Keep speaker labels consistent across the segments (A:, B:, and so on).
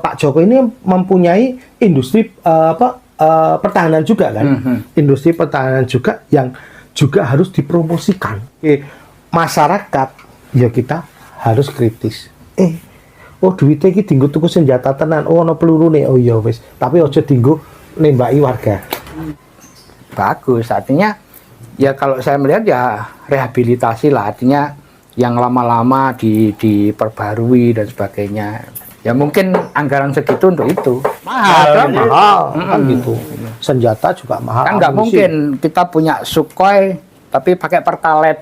A: Pak Jokowi ini mempunyai industri pertahanan juga kan, industri pertahanan juga yang juga harus dipromosikan. Masyarakat ya kita harus kritis. Oh duitnya iki dienggo tuku senjata tenan, oh ono pelurune, oh iya wis, tapi aja dienggo nembaki warga.
B: Bagus, artinya ya kalau saya melihat ya rehabilitasi lah, artinya yang lama-lama diperbarui dan sebagainya. Ya mungkin anggaran segitu untuk itu.
A: Mahal kan gitu. Senjata juga mahal.
B: Kan nggak mungkin kita punya Sukhoi tapi pakai Pertalite.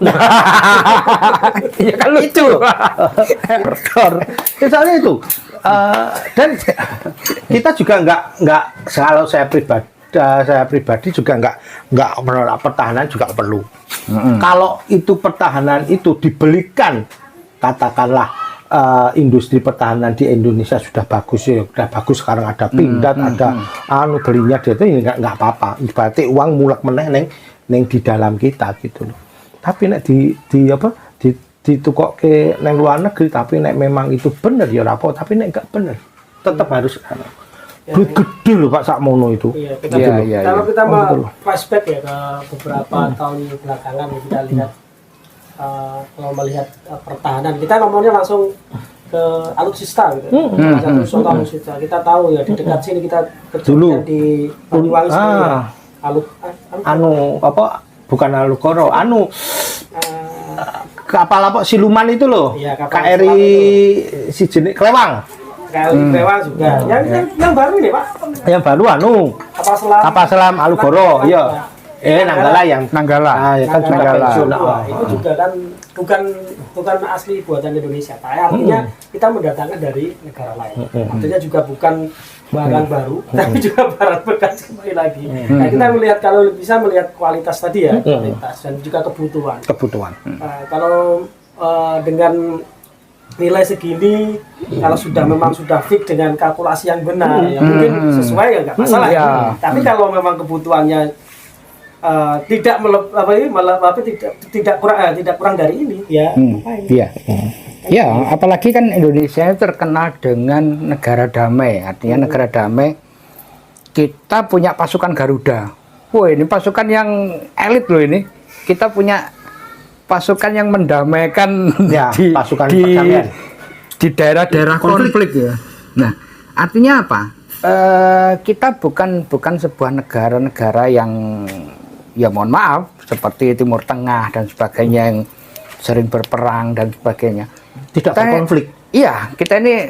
B: Ya kan lucu.
A: Misalnya itu. Dan kita juga nggak kalau saya pribadi juga nggak menolak pertahanan juga perlu. Kalau itu pertahanan itu dibelikan, katakanlah industri pertahanan di Indonesia sudah bagus ya, sudah bagus, sekarang ada Pindad, ada belinya dia itu ya nggak apa-apa. Berarti uang mulak meneh neng di dalam kita gitu loh. Tapi nek ditukok ke neng luar negeri, tapi nek memang itu benar ya rapo, tapi nek nggak benar tetap harus duit gede loh Pak sakmono itu.
C: Iya, kalau kita mau flashback ya ke beberapa tahun belakangan kita lihat. Kalau melihat pertahanan, kita ngomongnya langsung ke alutsista gitu. Satu contoh alutsista, kita tahu ya di dekat sini kita kejadian di Banyuwangi
A: bukan Alukoro, kapal apa siluman itu loh, iya, KRI si jenis Klewang.
C: KRI Klewang juga. Yang baru ini Pak?
A: Yang baru kapal selam Alugoro, iya. Nanggala yang
B: Nanggala.
A: Ya kan
C: Nanggala. Itu juga kan bukan asli buatan Indonesia. Artinya kita mendatangkan dari negara lain. Artinya juga bukan barang baru, tapi juga barang bekas kembali lagi. Nah, kita melihat kalau bisa melihat kualitas tadi ya, kualitas dan juga kebutuhan. Kalau dengan nilai segini, kalau memang sudah fix dengan kalkulasi yang benar, ya mungkin sesuai ya nggak masalah. Tapi kalau memang kebutuhannya tidak kurang dari ini ya.
B: Ya, apalagi kan Indonesia terkenal dengan negara damai. Artinya negara damai, kita punya pasukan Garuda. Wah, ini pasukan yang elit loh ini. Kita punya pasukan yang mendamaikan di daerah-daerah konflik ya. Nah, artinya apa? Kita bukan sebuah negara-negara yang ya mohon maaf seperti Timur Tengah dan sebagainya yang sering berperang dan sebagainya.
A: Tidak berkonflik.
B: Iya, kita ini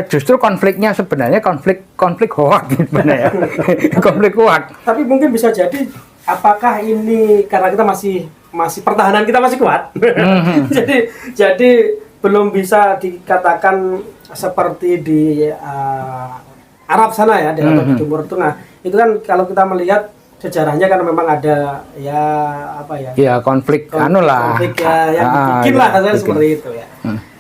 B: justru konfliknya sebenarnya konflik hoak sebenarnya. Konflik hoak.
C: Tapi mungkin bisa jadi apakah ini karena kita masih pertahanan kita masih kuat. jadi belum bisa dikatakan seperti di Arab sana ya, di Timur Tengah. Itu kan kalau kita melihat sejarahnya kan memang ada konflik yang bikin lah seperti itu ya.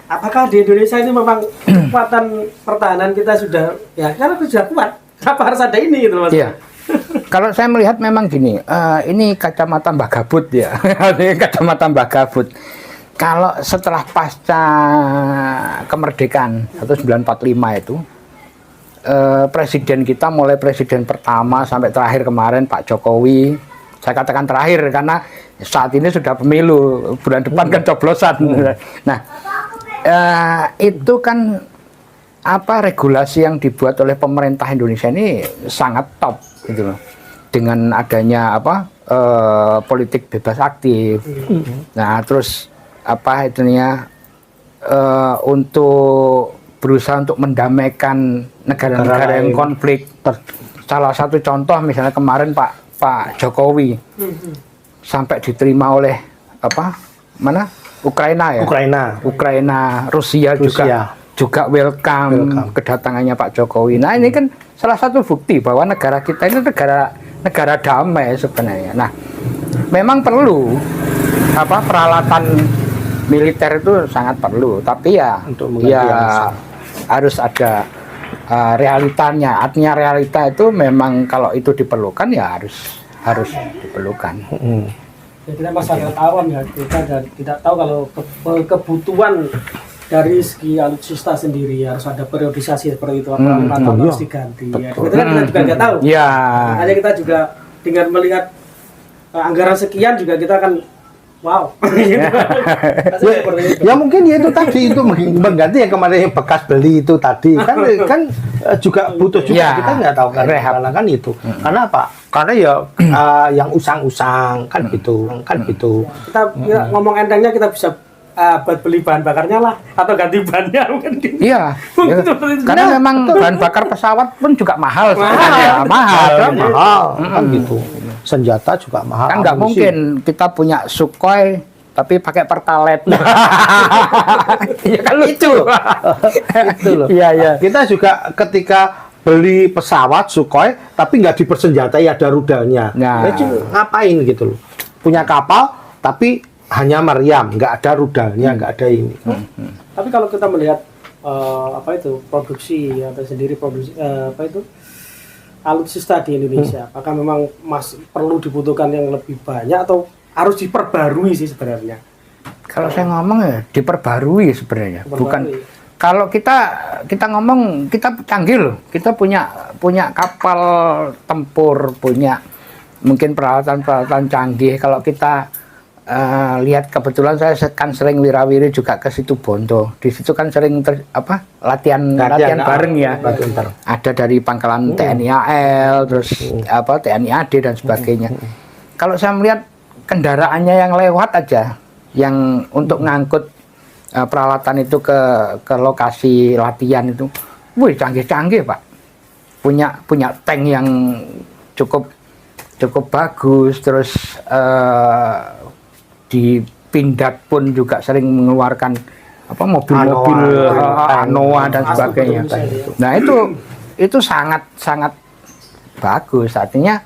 C: Apakah di Indonesia ini memang kekuatan pertahanan kita sudah karena sudah kuat, kenapa harus ada ini gitu Mas?
B: Iya. Kalau saya melihat memang gini, ini kacamata Mbah Gabut ya. Kacamata Mbah Gabut. Kalau setelah pasca kemerdekaan 1945 itu presiden kita mulai presiden pertama sampai terakhir kemarin Pak Jokowi, saya katakan terakhir karena saat ini sudah pemilu, bulan depan kan coblosan. Nah, itu kan regulasi yang dibuat oleh pemerintah Indonesia ini sangat top gitu loh. Dengan adanya politik bebas aktif. Nah, terus untuk berusaha untuk mendamaikan negara-negara yang konflik. Salah satu contoh misalnya kemarin Pak Jokowi sampai diterima oleh Ukraina ya. Ukraina, Rusia. juga welcome kedatangannya Pak Jokowi. Nah, ini kan salah satu bukti bahwa negara kita ini negara damai sebenarnya. Nah, memang perlu peralatan militer itu sangat perlu, tapi ya harus ada realitanya. Artinya realita itu memang kalau itu diperlukan ya harus diperlukan.
C: Ya, kita masyarakat awam ya, kita tidak tahu kalau kebutuhan dari segi alutsista sendiri harus ada periodisasi seperti itu, apa 5 tahun harus diganti. Ya, itu kan kita juga nggak tahu.
B: Ya.
C: Makanya kita juga dengan melihat anggaran sekian juga kita akan wow.
A: Ya mungkin ya itu tadi itu mengganti yang kemarin yang bekas beli itu tadi kan juga butuh juga
B: Ya,
A: kita nggak tahu kan
B: rehab.
A: kan itu. Karena apa? Karena ya yang usang-usang kan gitu.
C: Kita ngomong entengnya kita bisa buat beli bahan bakarnya lah atau ganti bannya mungkin gitu.
B: Iya. Ya. Karena memang bahan bakar pesawat pun juga mahal.
A: Mahal kan gitu. Senjata juga mahal.
B: Kan nggak
A: amunisi.
B: mungkin kita punya Sukhoi tapi pakai Pertalite. Ya kan lucu.
A: Itu loh.
B: Iya.
A: Kita juga ketika beli pesawat Sukhoi tapi nggak dipersenjatai ada rudalnya.
B: Nah.
A: Itu ngapain gitu loh. Punya kapal tapi hanya meriam, nggak ada rudalnya, nggak ada ini.
C: Tapi kalau kita melihat produksi atau sendiri produksi alutsista di Indonesia, apakah memang masih perlu dibutuhkan yang lebih banyak atau harus diperbarui sih sebenarnya?
B: Kalau saya ngomong ya diperbarui sebenarnya. Bukan kalau kita ngomong kita canggih loh. Kita punya kapal tempur, punya mungkin peralatan canggih. Kalau kita lihat kebetulan saya kan sering wirawiri juga ke situ Bondo. Di situ kan sering latihan bareng ya. Ada dari pangkalan TNI AL, terus TNI AD dan sebagainya. Kalau saya melihat kendaraannya yang lewat aja, yang untuk ngangkut peralatan itu ke lokasi latihan itu, wih canggih-canggih Pak. Punya tank yang cukup bagus, terus di Pindad pun juga sering mengeluarkan mobil-mobil Anoa dan sebagainya. Nah itu sangat bagus. Artinya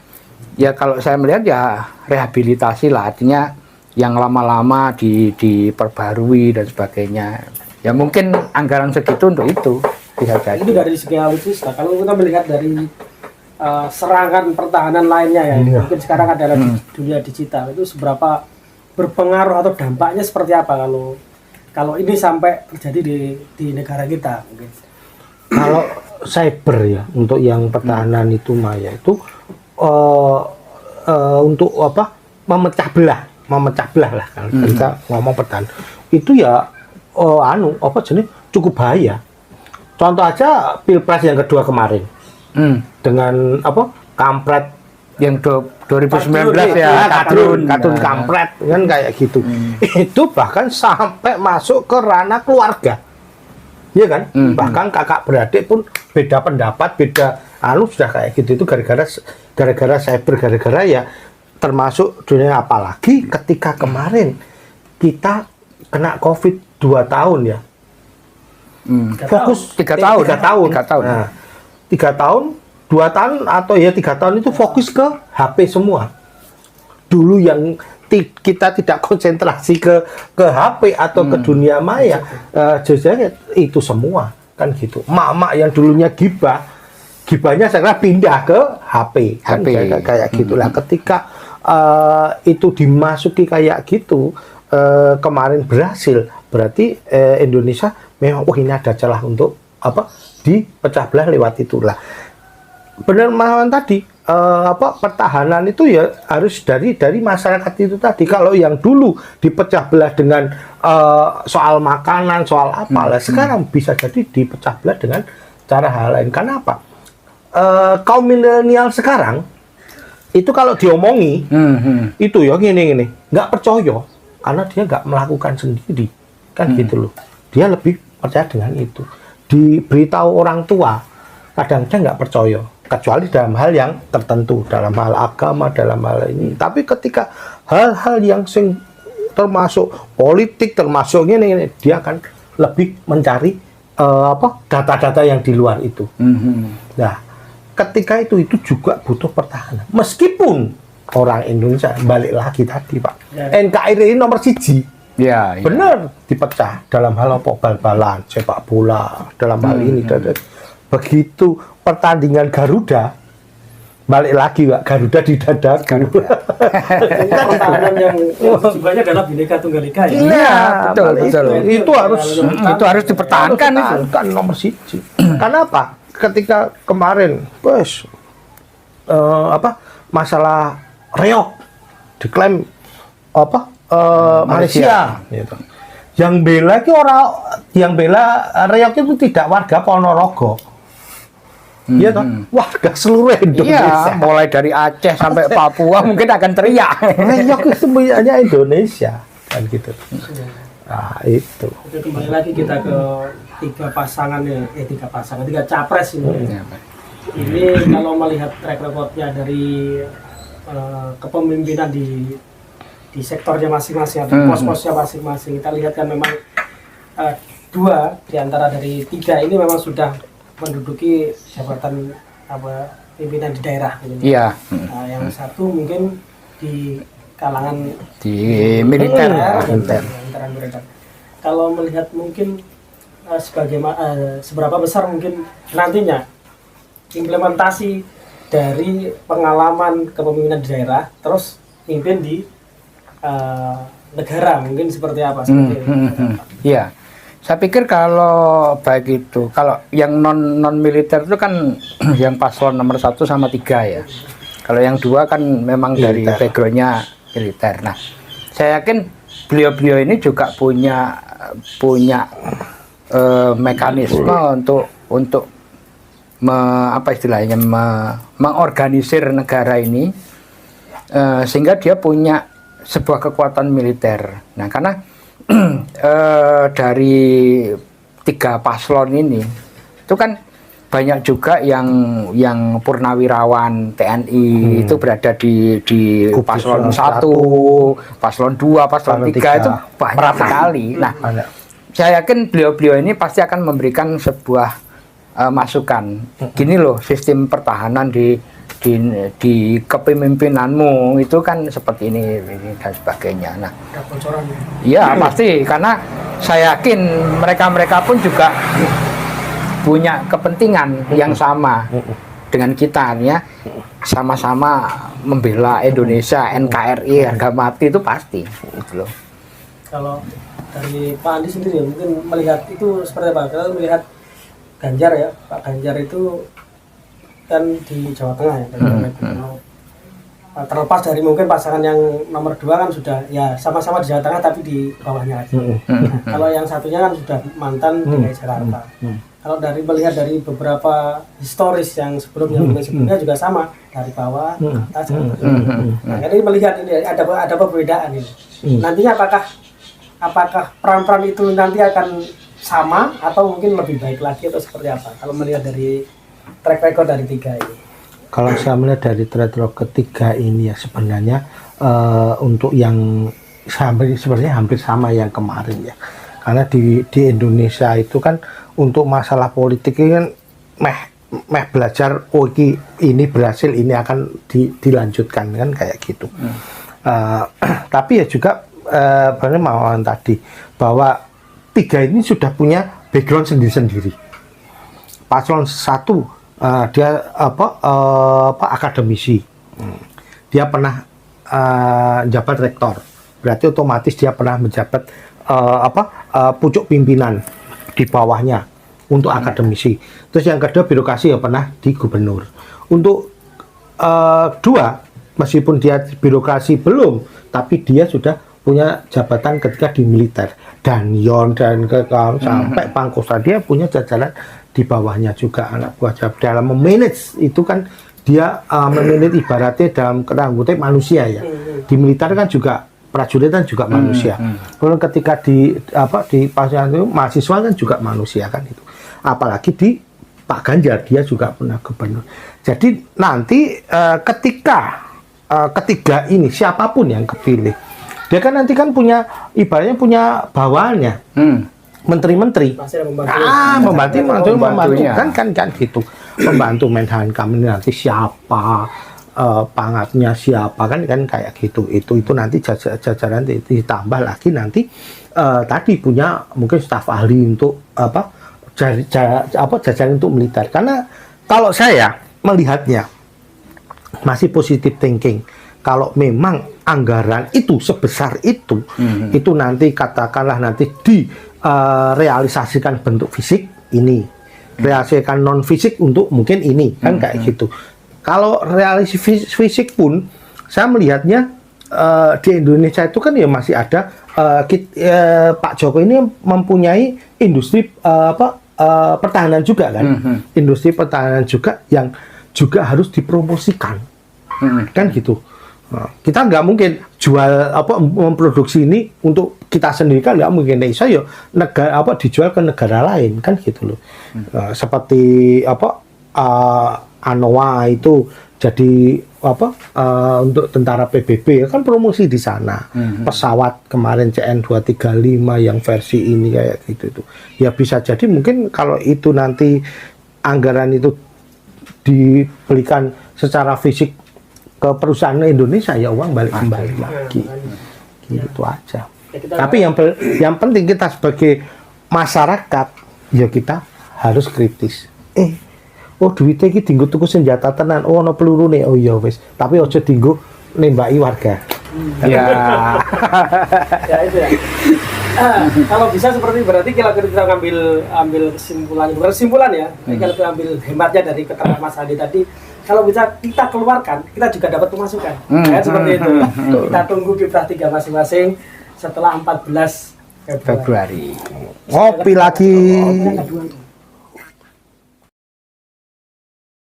B: ya kalau saya melihat ya rehabilitasi lah. Artinya yang lama-lama diperbarui dan sebagainya. Ya mungkin anggaran segitu untuk itu bisa jadi.
C: Itu dari segi alutsista. Kalau kita melihat dari serangan pertahanan lainnya ya, mungkin sekarang adalah di dunia digital, itu seberapa berpengaruh atau dampaknya seperti apa kalau ini sampai terjadi di negara kita mungkin?
A: Kalau cyber ya untuk yang pertahanan itu Maya itu untuk memecah belah lah kalau kita ngomong pertahanan itu ya cukup bahaya. Contoh aja Pilpres yang kedua kemarin dengan kampret yang 2019 ya kadrun kampret kan kayak gitu. Itu bahkan sampai masuk ke ranah keluarga. Iya kan? Bahkan kakak beradik pun beda pendapat, beda sudah kayak gitu. Itu gara-gara cyber, gara-gara ya termasuk dunia. Apalagi ketika kemarin kita kena Covid 2 tahun ya. Fokus 3 tahun. Nah, 3 tahun 2 tahun atau ya 3 tahun itu fokus ke HP semua. Dulu yang kita tidak konsentrasi ke HP atau ke dunia maya, jadinya itu semua kan gitu. Mak-mak yang dulunya gibahnya sekarang pindah ke HP. Kan kayak gitulah. Ketika itu dimasuki kayak gitu, kemarin berhasil, berarti Indonesia memang ini ada celah untuk dipecah belah lewat itulah. Benar Mahawan tadi, pertahanan itu ya harus dari masyarakat itu tadi. Kalau yang dulu dipecah belah dengan soal makanan, soal apa, sekarang bisa jadi dipecah belah dengan cara hal lain. Karena apa? Kaum milenial sekarang itu kalau diomongi itu ya gini nggak percaya karena dia nggak melakukan sendiri kan gitu loh. Dia lebih percaya dengan itu. Diberitahu orang tua kadang-kadang nggak percaya. Kecuali dalam hal yang tertentu, dalam hal agama, dalam hal ini. Tapi ketika hal-hal yang termasuk politik, termasuk ini, dia akan lebih mencari data-data yang di luar itu. Nah, ketika itu juga butuh pertahanan. Meskipun orang Indonesia balik lagi tadi Pak, NKRI nomor 1.
B: Ya,
A: benar dipecah dalam hal bal-balan, sepak bola, dalam hal ini. Begitu pertandingan Garuda balik lagi Pak, Garuda di dadaku.
C: Kan pertahanan yang tujuannya adalah Bhinneka Tunggal Ika ya.
B: Iya, betul,
A: balik
B: betul.
A: Itu harus
B: Itu harus dipertahankan itu.
A: kan nomor siji. Karena apa? Ketika kemarin, bos, masalah reok diklaim Malaysia. Gitu. Yang bela reok itu tidak warga Ponorogo. Iya toh, warga seluruh Indonesia.
B: Iya, mulai dari Aceh sampai Papua mungkin akan teriak.
A: Reok itu semuanya Indonesia kan gitu. Nah, itu.
C: Oke, kembali lagi kita ke tiga capres ini. Ini kalau melihat track recordnya dari kepemimpinan di sektornya masing-masing atau pos-posnya masing-masing, kita lihat kan memang dua di antara dari tiga ini memang sudah menduduki jabatan pimpinan di daerah.
B: Iya.
C: Nah, yang satu mungkin di kalangan
B: Di militer.
C: militer. Kalau melihat mungkin seberapa besar mungkin nantinya implementasi dari pengalaman kepemimpinan di daerah terus mimpin di negara mungkin seperti apa?
B: Iya. Saya pikir kalau baik itu, kalau yang non militer itu kan yang paslon nomor 1 sama 3 ya. Kalau yang 2 kan memang dari backgroundnya militer. Nah, saya yakin beliau-beliau ini juga punya mekanisme untuk mengorganisir negara ini sehingga dia punya sebuah kekuatan militer. Nah, karena dari 3 paslon ini itu kan banyak juga yang purnawirawan TNI itu berada di paslon 1, paslon 2, paslon 3 itu banyak sekali. Nah, saya yakin beliau-beliau ini pasti akan memberikan sebuah masukan. Gini loh sistem pertahanan di kepemimpinanmu itu kan seperti ini dan sebagainya. Nah,
C: Ada bocoran.
B: ya pasti karena saya yakin mereka pun juga punya kepentingan yang sama dengan kita ya, sama-sama membela Indonesia, NKRI, harga mati itu pasti gitu loh.
C: Kalau dari Pak Andi sendiri mungkin melihat itu seperti apa? Kalau melihat Ganjar ya, Pak Ganjar itu kan di Jawa Tengah ya, terlepas dari mungkin pasangan yang nomor 2 kan sudah ya sama-sama di Jawa Tengah tapi di bawahnya lagi. Nah, kalau yang satunya kan sudah mantan DKI Jakarta. Kalau dari melihat dari beberapa historis yang sebelumnya juga sama dari bawah ke atas. Nah, jadi melihat ini ada perbedaan ini. Nantinya apakah peran-peran itu nanti akan sama atau mungkin lebih baik lagi atau seperti apa? Kalau melihat dari track record dari 3 ini.
A: Kalau saya melihat dari track record ketiga ini ya sebenarnya untuk yang sebenarnya hampir sama yang kemarin ya. Karena di Indonesia itu kan untuk masalah politik ini kan meh belajar ini berhasil ini akan dilanjutkan kan kayak gitu. Tapi ya juga benar Mawan tadi bahwa 3 ini sudah punya background sendiri-sendiri. Paslon 1 dia akademisi, dia pernah jabat rektor, berarti otomatis dia pernah menjabat pucuk pimpinan di bawahnya untuk akademisi. Terus yang kedua birokrasi ya pernah di gubernur. Untuk 2 meskipun dia birokrasi belum, tapi dia sudah punya jabatan ketika di militer dan sampai Pangkostrat dia punya jajaran di bawahnya juga anak buah dalam memanage itu kan dia memanage ibaratnya dalam kata manusia ya. Di militer kan juga prajurit kan juga manusia. Kemudian ketika di pasien itu mahasiswa kan juga manusia kan itu. Apalagi di Pak Ganjar dia juga pernah gubernur. Jadi nanti ketika ketiga ini siapapun yang kepilih, dia kan nanti kan punya ibaratnya punya bawahannya. Menteri-menteri, membantu kan gitu, membantu Menhankam ini nanti siapa, pangatnya siapa kan kayak gitu, itu nanti jajaran ditambah lagi nanti tadi punya mungkin staf ahli untuk jajaran untuk militer. Karena kalau saya melihatnya masih positive thinking. Kalau memang anggaran itu sebesar itu nanti katakanlah nanti realisasikan bentuk fisik ini, realisasikan non fisik untuk mungkin ini, kan kayak gitu. Kalau realisasi fisik pun, saya melihatnya di Indonesia itu kan ya masih ada Pak Jokowi ini mempunyai industri pertahanan juga kan, industri pertahanan juga yang juga harus dipromosikan, kan gitu. Nah, kita nggak mungkin jual memproduksi ini untuk kita sendiri kan nggak mungkin. Nah, ya negara dijual ke negara lain kan gitu loh. Seperti Anoa itu jadi untuk tentara PBB kan promosi di sana. Pesawat kemarin CN235 yang versi ini kayak gitu itu. Ya bisa jadi mungkin kalau itu nanti anggaran itu diberikan secara fisik ke perusahaan Indonesia, ya uang balik kembali lagi, gitu aja. Tapi yang penting kita sebagai masyarakat, ya kita harus kritis. Duitnya iki dienggo tuku senjata tenan, ono pelurune, oh iya wis. Tapi aja dienggo nembaki warga.
B: Ya.
C: Ya itu ya. Kalau bisa seperti berarti kalau kita ambil kesimpulan, bukan kesimpulan ya. Kalau kita ambil hematnya dari keterangan Mas Andi tadi, kalau bisa kita keluarkan, kita juga dapat pemasukan. Seperti itu. Kita tunggu kiprah 3 masing-masing setelah 14 Februari.
A: Ngopi lagi.